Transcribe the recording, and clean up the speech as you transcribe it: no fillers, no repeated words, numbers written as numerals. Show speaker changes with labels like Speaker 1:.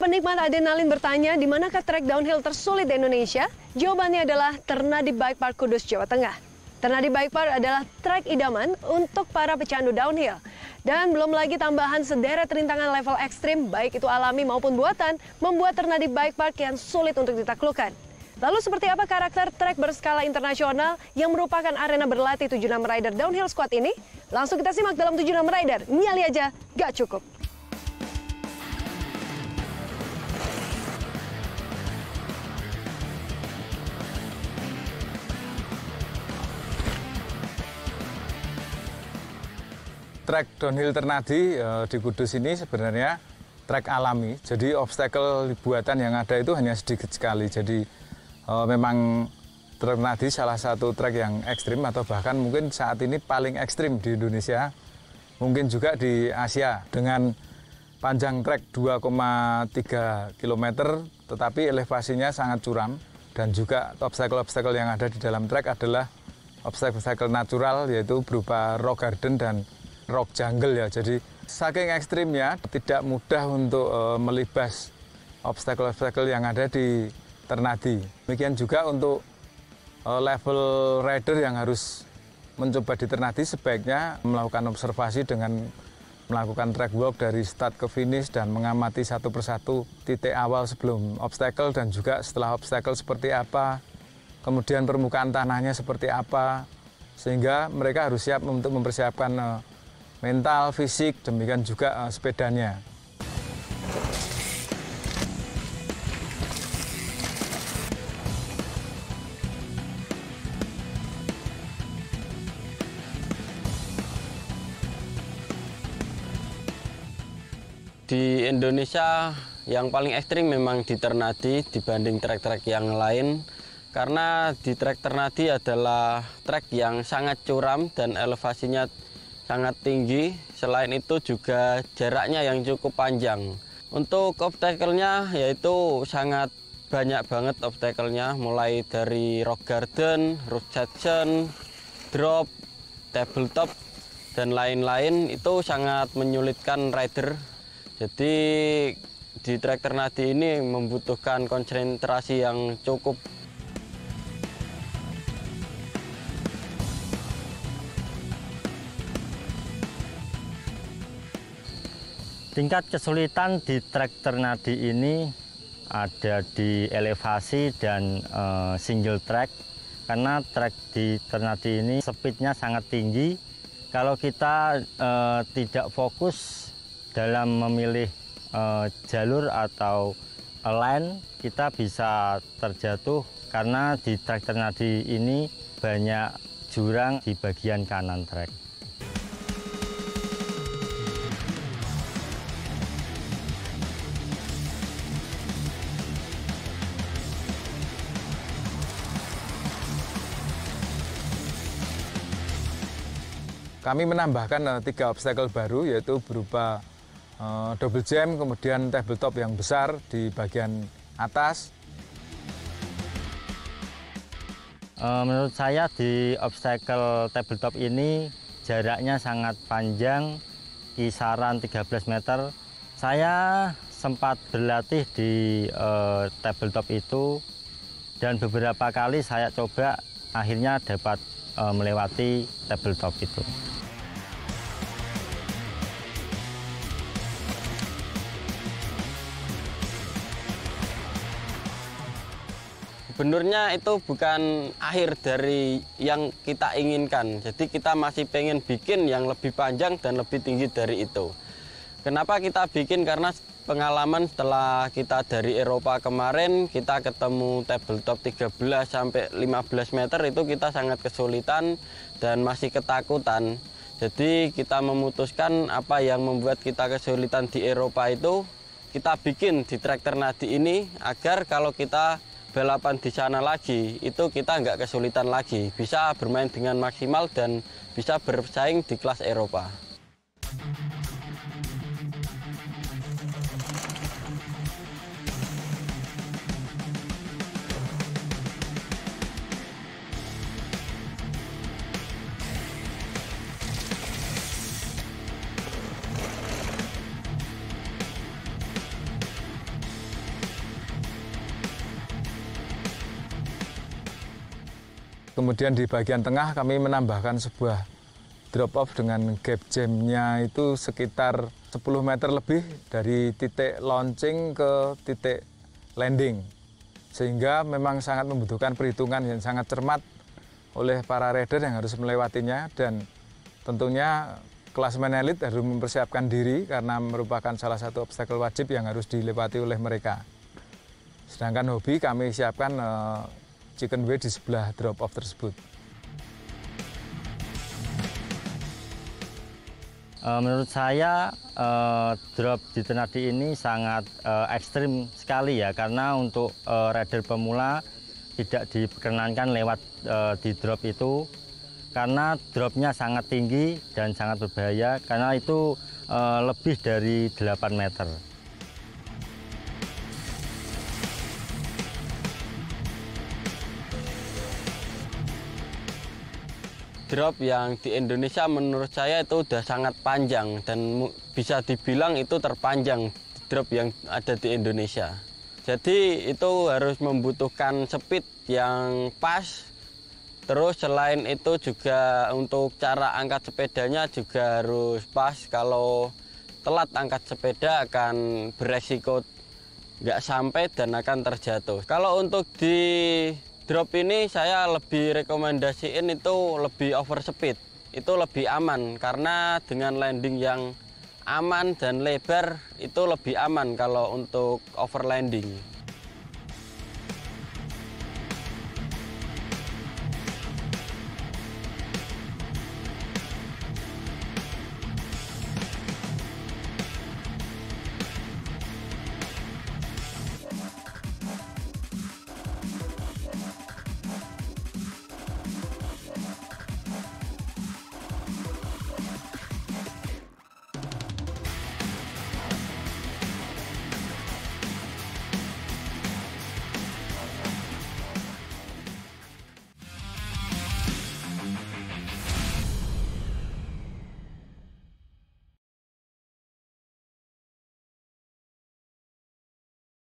Speaker 1: Penikmat adrenalin bertanya, di manakah trek downhill tersulit di Indonesia? Jawabannya adalah Ternadi Bike Park Kudus, Jawa Tengah. Ternadi Bike Park adalah trek idaman untuk para pecandu downhill. Dan belum lagi tambahan sederet rintangan level ekstrim, baik itu alami maupun buatan, membuat Ternadi Bike Park yang sulit untuk ditaklukkan. Lalu seperti apa karakter trek berskala internasional yang merupakan arena berlatih 76 rider downhill squad ini? Langsung kita simak dalam 76 rider, nyali aja gak cukup.
Speaker 2: Trek downhill Ternadi di Kudus ini sebenarnya trek alami, jadi obstacle buatan yang ada itu hanya sedikit sekali. Jadi memang Ternadi salah satu trek yang ekstrim atau bahkan mungkin saat ini paling ekstrim di Indonesia, mungkin juga di Asia, dengan panjang trek 2,3 km tetapi elevasinya sangat curam, dan juga obstacle-obstacle yang ada di dalam trek adalah obstacle natural, yaitu berupa rock garden dan rock jungle ya. Jadi saking ekstrimnya tidak mudah untuk melibas obstacle-obstacle yang ada di Ternadi. Demikian juga untuk level rider yang harus mencoba di Ternadi sebaiknya melakukan observasi dengan melakukan track walk dari start ke finish dan mengamati satu persatu titik awal sebelum obstacle dan juga setelah obstacle seperti apa, kemudian permukaan tanahnya seperti apa, sehingga mereka harus siap untuk mempersiapkan mental, fisik, demikian juga sepedanya.
Speaker 3: Di Indonesia yang paling ekstrim memang di Ternadi dibanding trek-trek yang lain, karena di trek Ternadi adalah trek yang sangat curam dan elevasinya sangat tinggi. Selain itu juga jaraknya yang cukup panjang. Untuk obstacle-nya yaitu sangat banyak banget obstacle-nya, mulai dari rock garden, root section, drop, tabletop, dan lain-lain. Itu sangat menyulitkan rider. Jadi di trek Ternadi ini membutuhkan konsentrasi yang cukup.
Speaker 4: Tingkat kesulitan di trek Ternadi ini ada di elevasi dan single track, karena trek di Ternadi ini speednya sangat tinggi. Kalau kita tidak fokus dalam memilih jalur atau line, kita bisa terjatuh karena di trek Ternadi ini banyak jurang di bagian kanan trek.
Speaker 2: Kami menambahkan 3 obstacle baru, yaitu berupa double jump, kemudian tabletop yang besar di bagian atas.
Speaker 4: Menurut saya di obstacle tabletop ini jaraknya sangat panjang, kisaran 13 meter. Saya sempat berlatih di tabletop itu dan beberapa kali saya coba, akhirnya dapat melewati tabletop itu.
Speaker 3: Sebenarnya itu bukan akhir dari yang kita inginkan. Jadi kita masih pengen bikin yang lebih panjang dan lebih tinggi dari itu. Kenapa kita bikin? Karena pengalaman setelah kita dari Eropa kemarin, kita ketemu tabletop 13 sampai 15 meter itu kita sangat kesulitan dan masih ketakutan. Jadi kita memutuskan apa yang membuat kita kesulitan di Eropa itu kita bikin di trek Ternadi ini, agar kalau kita balapan di sana lagi itu kita nggak kesulitan lagi, bisa bermain dengan maksimal dan bisa bersaing di kelas Eropa.
Speaker 2: Kemudian di bagian tengah kami menambahkan sebuah drop off dengan gap jamnya itu sekitar 10 meter lebih dari titik launching ke titik landing. Sehingga memang sangat membutuhkan perhitungan yang sangat cermat oleh para rider yang harus melewatinya, dan tentunya klasmen elit harus mempersiapkan diri karena merupakan salah satu obstacle wajib yang harus dilewati oleh mereka. Sedangkan hobi kami siapkan chicken way di sebelah drop off tersebut.
Speaker 4: Menurut saya drop di Ternadi ini sangat ekstrim sekali ya, karena untuk rider pemula tidak diperkenankan lewat di drop itu, karena dropnya sangat tinggi dan sangat berbahaya, karena itu lebih dari 8 meter.
Speaker 3: Drop yang di Indonesia menurut saya itu udah sangat panjang dan bisa dibilang itu terpanjang drop yang ada di Indonesia. Jadi itu harus membutuhkan speed yang pas. Terus selain itu juga untuk cara angkat sepedanya juga harus pas. Kalau telat angkat sepeda akan beresiko nggak sampai dan akan terjatuh. Kalau untuk di drop ini saya lebih rekomendasiin itu lebih over speed. Itu lebih aman karena dengan landing yang aman dan lebar itu lebih aman kalau untuk over landing.